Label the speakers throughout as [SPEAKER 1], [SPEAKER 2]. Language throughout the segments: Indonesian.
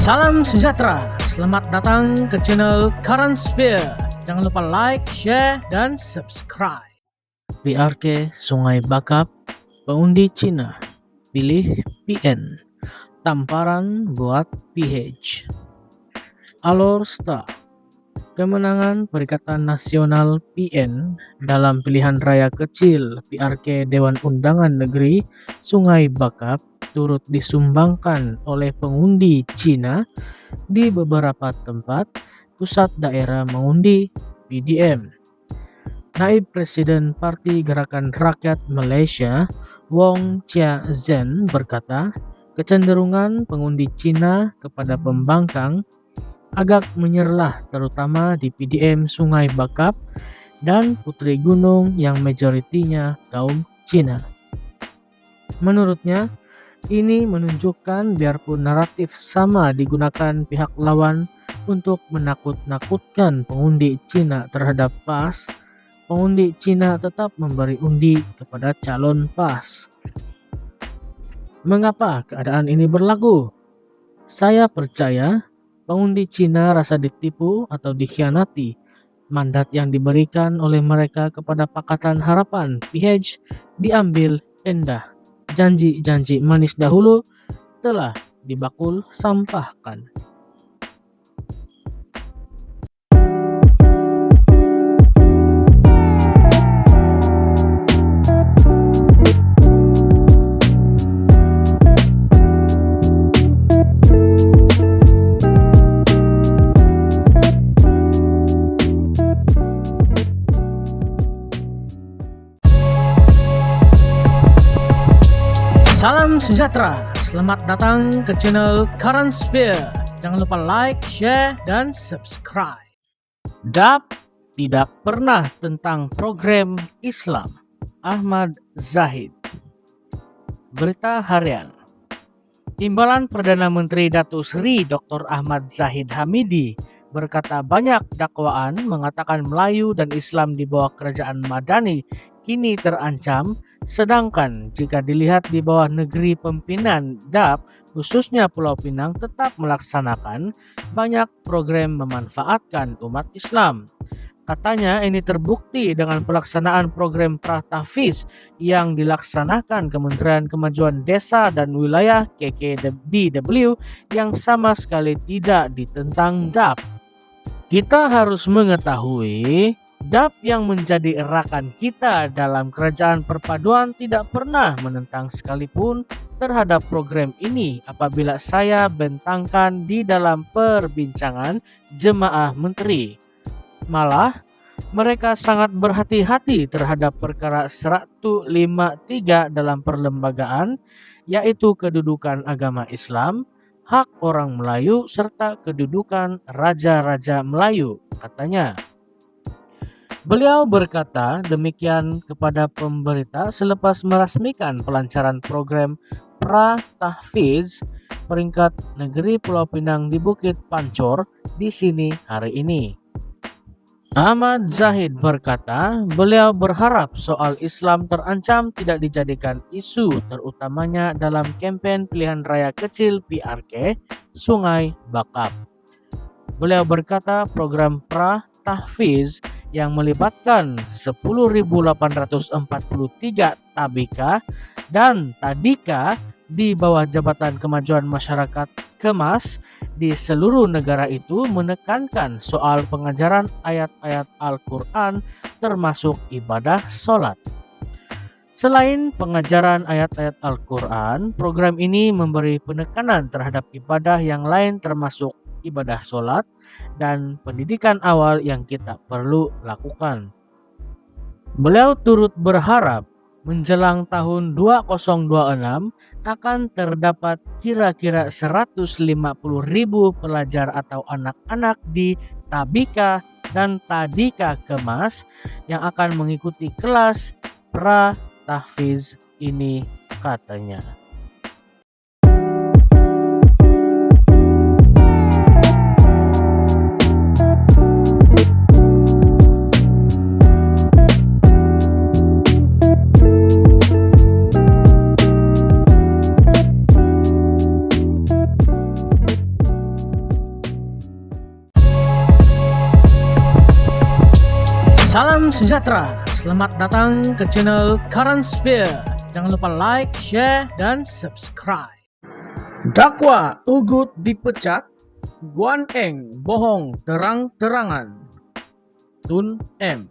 [SPEAKER 1] Salam sejahtera, selamat datang ke channel Current Sphere. Jangan lupa like, share, dan subscribe. PRK Sungai Bakap, pengundi Cina, pilih PN, tamparan buat PH. Alor Star, kemenangan Perikatan Nasional PN dalam pilihan raya kecil PRK Dewan Undangan Negeri Sungai Bakap turut disumbangkan oleh pengundi Cina di beberapa tempat pusat daerah mengundi PDM. Naib Presiden Parti Gerakan Rakyat Malaysia, Wong Chia Zhen berkata, kecenderungan pengundi Cina kepada pembangkang agak menyerlah terutama di PDM Sungai Bakap dan Puteri Gunung yang majoritinya kaum Cina. Menurutnya, ini menunjukkan biarpun naratif sama digunakan pihak lawan untuk menakut-nakutkan pengundi Cina terhadap PAS, pengundi Cina tetap memberi undi kepada calon PAS. Mengapa keadaan ini berlaku? Saya percaya pengundi Cina rasa ditipu atau dikhianati. Mandat yang diberikan oleh mereka kepada Pakatan Harapan PH diambil endah. Janji-janji manis dahulu telah dibakul sampahkan. Salam sejahtera, selamat datang ke channel Current Sphere. Jangan lupa like, share, dan subscribe. DAP tidak pernah tentang program Islam. Ahmad Zahid. Berita harian. Timbalan Perdana Menteri Datuk Seri Dr. Ahmad Zahid Hamidi berkata banyak dakwaan mengatakan Melayu dan Islam di bawah kerajaan Madani kini terancam, sedangkan jika dilihat di bawah negeri pimpinan DAP, khususnya Pulau Pinang tetap melaksanakan banyak program memanfaatkan umat Islam. Katanya ini terbukti dengan pelaksanaan program Pratahfiz yang dilaksanakan Kementerian Kemajuan Desa dan Wilayah KKDW yang sama sekali tidak ditentang DAP. Kita harus mengetahui DAP yang menjadi erakan kita dalam kerajaan perpaduan tidak pernah menentang sekalipun terhadap program ini apabila saya bentangkan di dalam perbincangan jemaah menteri. Malah, mereka sangat berhati-hati terhadap perkara 153 dalam perlembagaan, yaitu kedudukan agama Islam, hak orang Melayu, serta kedudukan Raja-Raja Melayu, katanya. Beliau berkata demikian kepada pemberita selepas merasmikan pelancaran program Pratahfiz peringkat negeri Pulau Pinang di Bukit Pancor di sini hari ini. Ahmad Zahid berkata beliau berharap soal Islam terancam tidak dijadikan isu terutamanya dalam kempen pilihan raya kecil PRK Sungai Bakap. Beliau berkata program Pratahfiz yang melibatkan 10.843 tabika dan tadika di bawah Jabatan Kemajuan Masyarakat KEMAS di seluruh negara itu menekankan soal pengajaran ayat-ayat Al-Quran termasuk ibadah sholat. Selain pengajaran ayat-ayat Al-Quran, program ini memberi penekanan terhadap ibadah yang lain termasuk ibadah sholat dan pendidikan awal yang kita perlu lakukan. Beliau turut berharap menjelang tahun 2026 akan terdapat kira-kira 150.000 pelajar atau anak-anak di Tabika dan Tadika KEMAS yang akan mengikuti kelas Pratahfiz ini, katanya. Salam sejahtera, selamat datang ke channel Current Sphere. Jangan lupa like, share, dan subscribe. Dakwa Ugut dipecat, Guan Eng bohong terang-terangan. Tun M.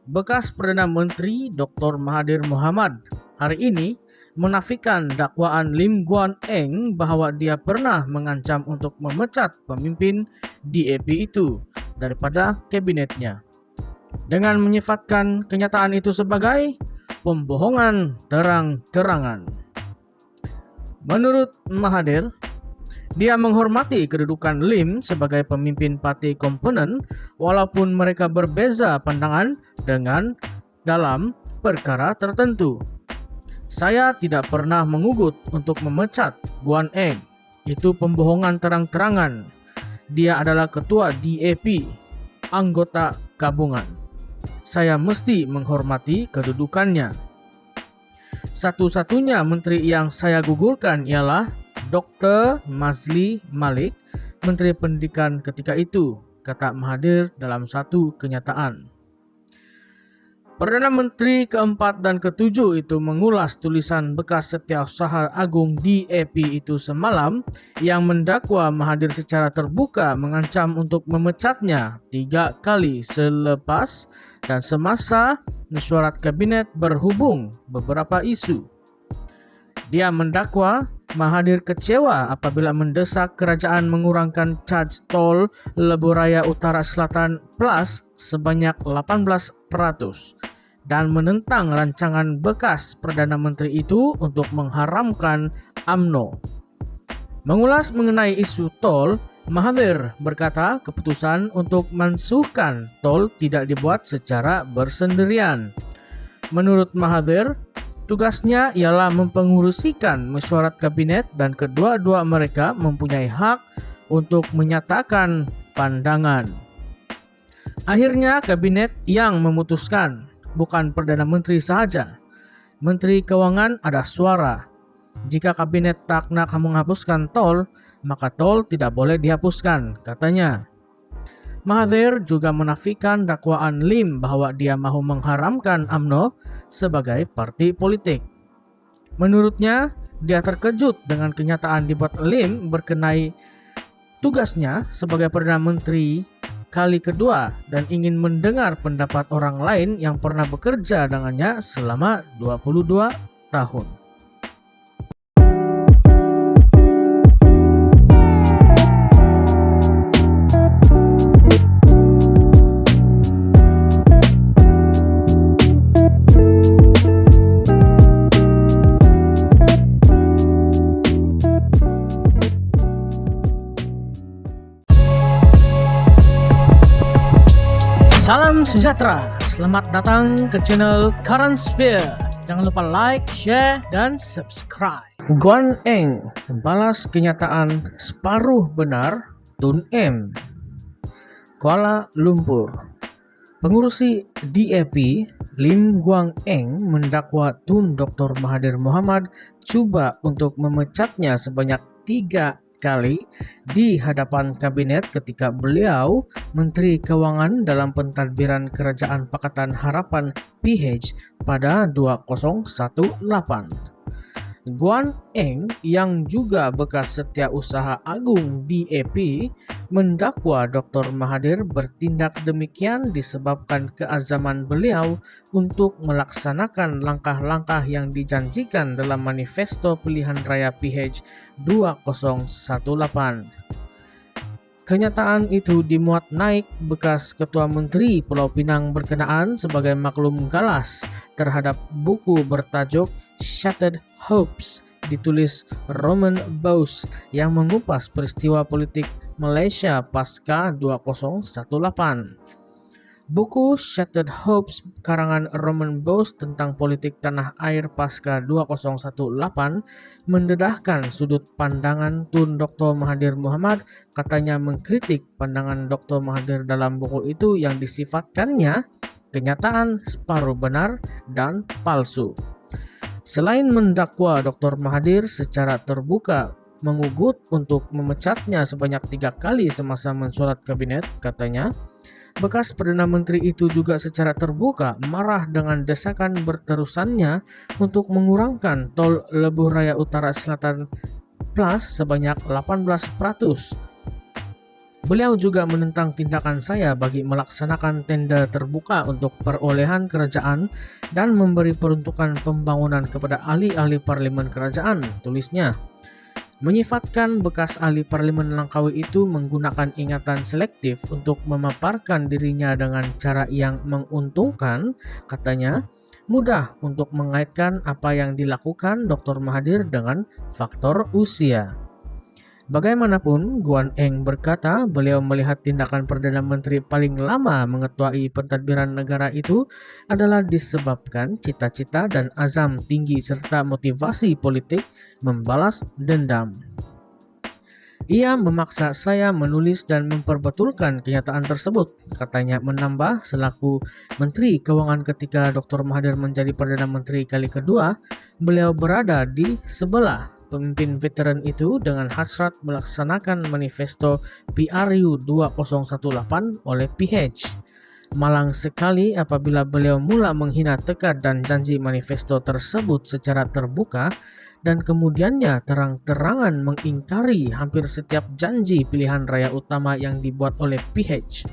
[SPEAKER 1] Bekas Perdana Menteri Dr. Mahathir Mohamad hari ini menafikan dakwaan Lim Guan Eng bahwa dia pernah mengancam untuk memecat pemimpin DAP itu daripada kabinetnya, dengan menyifatkan kenyataan itu sebagai pembohongan terang-terangan. Menurut Mahathir, dia menghormati kedudukan Lim sebagai pemimpin parti komponen walaupun mereka berbeza pandangan dengan dalam perkara tertentu. Saya tidak pernah mengugut untuk memecat Guan Eng. Itu pembohongan terang-terangan. Dia adalah ketua DAP, anggota gabungan. Saya mesti menghormati kedudukannya. Satu-satunya menteri yang saya gugurkan ialah Dr. Mazli Malik, Menteri Pendidikan ketika itu, kata Mahathir dalam satu kenyataan. Perdana Menteri keempat dan ketujuh itu mengulas tulisan bekas Setiausaha Agung DAP itu semalam yang mendakwa Mahathir secara terbuka mengancam untuk memecatnya 3 kali selepas dan semasa mesyuarat kabinet berhubung beberapa isu. Dia mendakwa Mahathir kecewa apabila mendesak kerajaan mengurangkan caj tol Lebuh Raya Utara Selatan Plus sebanyak 18% dan menentang rancangan bekas Perdana Menteri itu untuk mengharamkan UMNO. Mengulas mengenai isu tol, Mahathir berkata keputusan untuk mansuhkan tol tidak dibuat secara bersendirian. Menurut Mahathir, tugasnya ialah mempengurusikan mesyuarat kabinet dan kedua-dua mereka mempunyai hak untuk menyatakan pandangan. Akhirnya kabinet yang memutuskan, bukan Perdana Menteri sahaja. Menteri Keuangan ada suara. Jika kabinet tak nak menghapuskan tol, maka tol tidak boleh dihapuskan, katanya. Mahathir juga menafikan dakwaan Lim bahwa dia mahu mengharamkan UMNO sebagai parti politik. Menurutnya, dia terkejut dengan kenyataan dibuat Lim berkenai tugasnya sebagai Perdana Menteri kali kedua dan ingin mendengar pendapat orang lain yang pernah bekerja dengannya selama 22 tahun. Salam sejahtera, selamat datang ke channel Current Sphere. Jangan lupa like, share, dan subscribe. Guan Eng balas kenyataan separuh benar Tun M. Kuala Lumpur. Pengurusi DAP Lim Guan Eng mendakwa Tun Dr. Mahathir Mohamad cuba untuk memecatnya sebanyak 3 kali di hadapan kabinet ketika beliau Menteri Keuangan dalam pentadbiran Kerajaan Pakatan Harapan PH pada 2018. Guan Eng yang juga bekas Setiausaha Agung DAP mendakwa Dr. Mahathir bertindak demikian disebabkan keazaman beliau untuk melaksanakan langkah-langkah yang dijanjikan dalam Manifesto Pilihan Raya PH 2018. Kenyataan itu dimuat naik bekas Ketua Menteri Pulau Pinang berkenaan sebagai maklum galas terhadap buku bertajuk Shattered Hopes ditulis Roman Bose yang mengupas peristiwa politik Malaysia pasca 2018. Buku Shattered Hopes karangan Roman Bose tentang politik tanah air pasca 2018 mendedahkan sudut pandangan Tun Dr. Mahathir Mohamad, katanya mengkritik pandangan Dr. Mahathir dalam buku itu yang disifatkannya kenyataan separuh benar dan palsu. Selain mendakwa Dr. Mahathir secara terbuka mengugut untuk memecatnya sebanyak 3 kali semasa mensurat kabinet, katanya, Bekas Perdana Menteri itu juga secara terbuka marah dengan desakan berterusannya untuk mengurangkan tol Lebuh Raya Utara Selatan Plus sebanyak 18%. Beliau juga menentang tindakan saya bagi melaksanakan tender terbuka untuk perolehan kerajaan dan memberi peruntukan pembangunan kepada ahli-ahli parlimen kerajaan, tulisnya. Menyifatkan bekas ahli parlimen Langkawi itu menggunakan ingatan selektif untuk memaparkan dirinya dengan cara yang menguntungkan, katanya, mudah untuk mengaitkan apa yang dilakukan Dr. Mahathir dengan faktor usia. Bagaimanapun, Guan Eng berkata beliau melihat tindakan Perdana Menteri paling lama mengetuai pentadbiran negara itu adalah disebabkan cita-cita dan azam tinggi serta motivasi politik membalas dendam. Ia memaksa saya menulis dan memperbetulkan kenyataan tersebut, katanya menambah selaku Menteri Keuangan ketika Dr. Mahathir menjadi Perdana Menteri kali kedua, beliau berada di sebelah pemimpin veteran itu dengan hasrat melaksanakan manifesto PRU 2018 oleh PH. Malang sekali apabila beliau mula menghina tekad dan janji manifesto tersebut secara terbuka dan kemudiannya terang-terangan mengingkari hampir setiap janji pilihan raya utama yang dibuat oleh PH.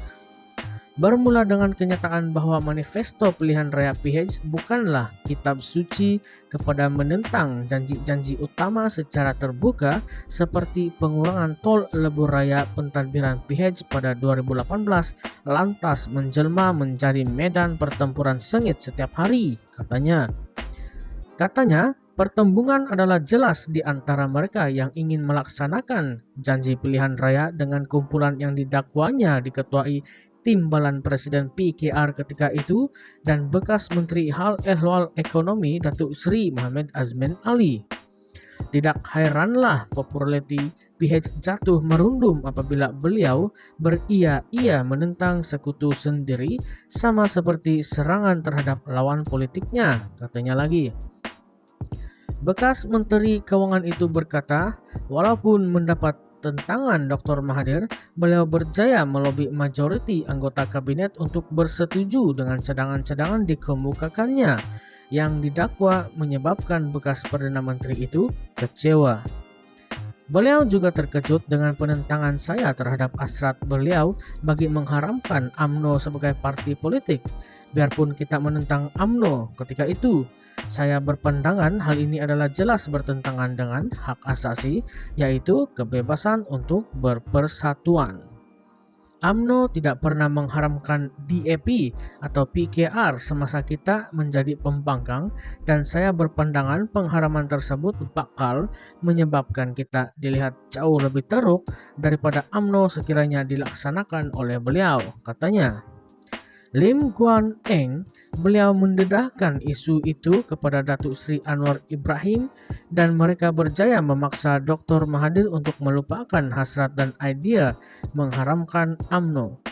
[SPEAKER 1] Bermula dengan kenyataan bahwa manifesto pilihan raya PH bukanlah kitab suci kepada menentang janji-janji utama secara terbuka seperti pengurangan tol Lebuh Raya, pentadbiran PH pada 2018 lantas menjelma menjadi medan pertempuran sengit setiap hari, katanya. Pertembungan adalah jelas di antara mereka yang ingin melaksanakan janji pilihan raya dengan kumpulan yang didakwanya diketuai timbalan Presiden PKR ketika itu dan bekas Menteri Hal Ehwal Ekonomi Datuk Seri Muhammad Azmin Ali. Tidak heranlah populariti PH jatuh merundum apabila beliau beria-ia menentang sekutu sendiri sama seperti serangan terhadap lawan politiknya, katanya lagi. Bekas Menteri Keuangan itu berkata, walaupun mendapat tentangan Dr. Mahathir, beliau berjaya melobi majoriti anggota kabinet untuk bersetuju dengan cadangan-cadangan dikemukakannya yang didakwa menyebabkan bekas Perdana Menteri itu kecewa. Beliau juga terkejut dengan penentangan saya terhadap hasrat beliau bagi mengharamkan UMNO sebagai parti politik. Biarpun kita menentang UMNO ketika itu, saya berpandangan hal ini adalah jelas bertentangan dengan hak asasi, yaitu kebebasan untuk berpersatuan. UMNO tidak pernah mengharamkan DAP atau PKR semasa kita menjadi pembangkang dan saya berpandangan pengharaman tersebut bakal menyebabkan kita dilihat jauh lebih teruk daripada UMNO sekiranya dilaksanakan oleh beliau, katanya. Lim Guan Eng, beliau mendedahkan isu itu kepada Datuk Seri Anwar Ibrahim dan mereka berjaya memaksa Dr. Mahathir untuk melupakan hasrat dan idea mengharamkan UMNO.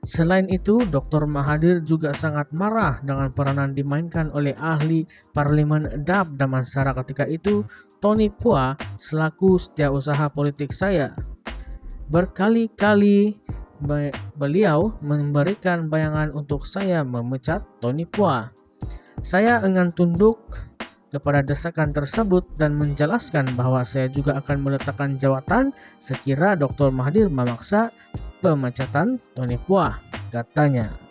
[SPEAKER 1] Selain itu, Dr. Mahathir juga sangat marah dengan peranan dimainkan oleh ahli parlimen DAP Damansara ketika itu, Tony Phua, selaku setiausaha politik saya. Berkali-kali beliau memberikan bayangan untuk saya memecat Tony Phua. Saya enggan tunduk kepada desakan tersebut dan menjelaskan bahwa saya juga akan meletakkan jawatan sekira Dr. Mahathir memaksa pemecatan Tony Phua, katanya.